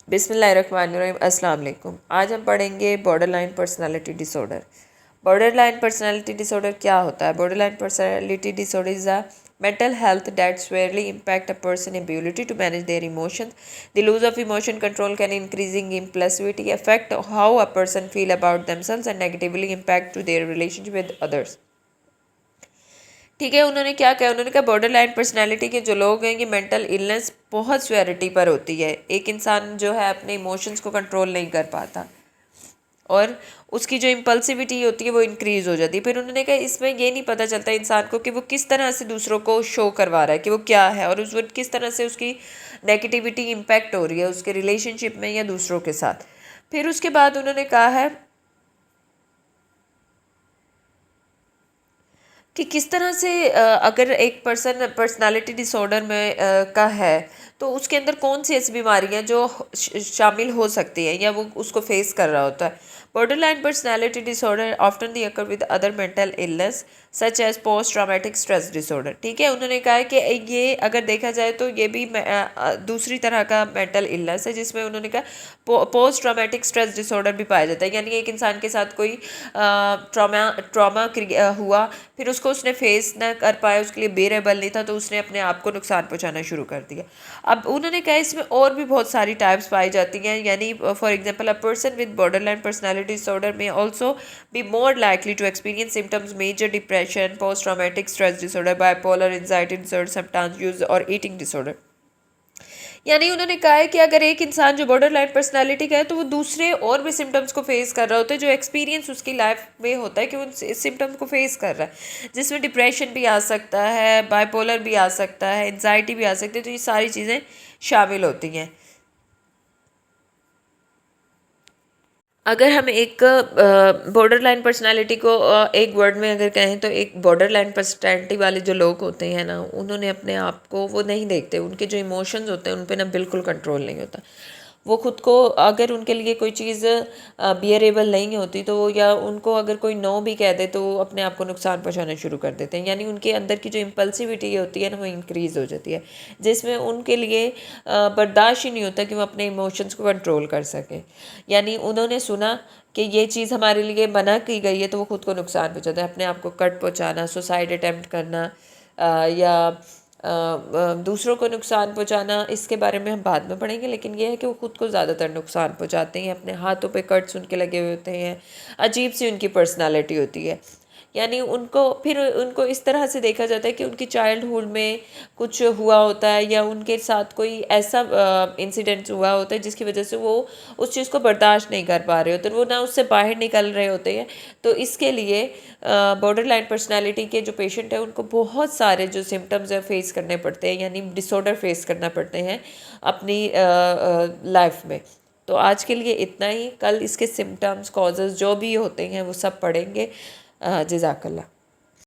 बिस्मिल्लाहिर्रहमानिर्रहीम। अस्सलाम वालेकुम। आज हम पढ़ेंगे borderline personality disorder. Borderline personality disorder क्या होता है? Borderline personality disorder is a mental health that severely impact a person's ability to manage their emotions. The loss of emotion control can increasing impulsivity affect how a person feel about themselves and negatively impact to their relationship with others. ठीक है, उन्होंने क्या कहा? उन्होंने कहा border line personality के जो लोग हैं, ये मेंटल इलनेस बहुत स्वेरिटी पर होती है। एक इंसान जो है अपने इमोशंस को कंट्रोल नहीं कर पाता और उसकी जो इम्पल्सिविटी होती है वो इंक्रीज़ हो जाती है। फिर उन्होंने कहा इसमें ये नहीं पता चलता इंसान को कि वो किस तरह से दूसरों को शो करवा रहा है कि वो क्या है और उस वक्त किस तरह से उसकी नेगेटिविटी इम्पैक्ट हो रही है उसके रिलेशनशिप में या दूसरों के साथ। फिर उसके बाद उन्होंने कहा है कि किस तरह से अगर एक पर्सन पर्सनालिटी डिसऑर्डर में का है तो उसके अंदर कौन सी ऐसी बीमारियां जो शामिल हो सकती हैं या वो उसको फेस कर रहा होता है। Borderline personality disorder often the occur with other mental illness such as post traumatic stress disorder. ठीक है, उन्होंने कहा है कि ये अगर देखा जाए तो ये भी दूसरी तरह का मेंटल इलनेस है जिसमें उन्होंने कहा पोस्ट ट्रॉमेटिक स्ट्रेस डिसऑर्डर भी पाया जाता है। यानी एक इंसान के साथ कोई ट्रॉमा ट्रॉमा हुआ, फिर उसको उसने फेस ना कर पाया, उसके लिए बेरेबल नहीं था, तो उसने अपने आप को नुकसान पहुंचाना शुरू कर दिया। अब उन्होंने कहा इसमें और भी बहुत सारी टाइप्स पाई जाती हैं। यानी for example a person with borderline personality disorder में also be more likely to experience symptoms major depression, post traumatic stress disorder, bipolar anxiety disorder, substance use और ईटिंग डिसऑर्डर। यानी उन्होंने कहा है कि अगर एक इंसान जो बॉर्डर लाइन पर्सनैलिटी का है तो वो दूसरे और भी सिम्टम्स को फेस कर रहा होता है, जो एक्सपीरियंस उसकी लाइफ में होता है कि वो इस सिम्टम्स को फेस कर रहा है, जिसमें डिप्रेशन भी आ सकता है, बाइपोलर भी आ सकता है, एंजाइटी भी आ सकती है। तो ये सारी चीज़ें शामिल होती हैं। अगर हम एक बॉर्डर लाइन पर्सनैलिटी को एक वर्ड में अगर कहें तो एक बॉर्डर लाइन पर्सनैलिटी वाले जो लोग होते हैं ना, उन्होंने अपने आप को वो नहीं देखते, उनके जो इमोशंस होते हैं उन पे ना बिल्कुल कंट्रोल नहीं होता। वो खुद को अगर उनके लिए कोई चीज़ बियरेबल नहीं होती तो वो या उनको अगर कोई नो भी कह दे तो वो अपने आप को नुकसान पहुंचाना शुरू कर देते हैं। यानी उनके अंदर की जो इम्पल्सिविटी होती है ना वो इंक्रीज़ हो जाती है, जिसमें उनके लिए बर्दाश्त ही नहीं होता कि वो अपने इमोशंस को कंट्रोल कर सकें। यानी उन्होंने सुना कि ये चीज़ हमारे लिए मना की गई है तो वो खुद को नुकसान पहुंचाते हैं, अपने आप को कट पहुंचाना, सुसाइड अटेम्प्ट करना या दूसरों को नुकसान पहुंचाना। इसके बारे में हम बाद में पढ़ेंगे, लेकिन यह है कि वो खुद को ज़्यादातर नुकसान पहुंचाते हैं। अपने हाथों पे कट्स उनके लगे हुए होते हैं, अजीब सी उनकी पर्सनालिटी होती है। यानी उनको इस तरह से देखा जाता है कि उनकी चाइल्डहुड में कुछ हुआ होता है या उनके साथ कोई ऐसा इंसिडेंट हुआ होता है जिसकी वजह से वो उस चीज़ को बर्दाश्त नहीं कर पा रहे होते, वो ना उससे बाहर निकल रहे होते हैं। तो इसके लिए बॉर्डर लाइन पर्सनैलिटी के जो पेशेंट हैं उनको बहुत सारे जो सिम्टम्स हैं फेस करने पड़ते हैं, यानी डिसऑर्डर फेस करना पड़ते हैं अपनी लाइफ में। तो आज के लिए इतना ही। कल इसके सिम्टम्स, कॉजेज़ जो भी होते हैं वो सब पढ़ेंगे। जज़ाकल्लाह।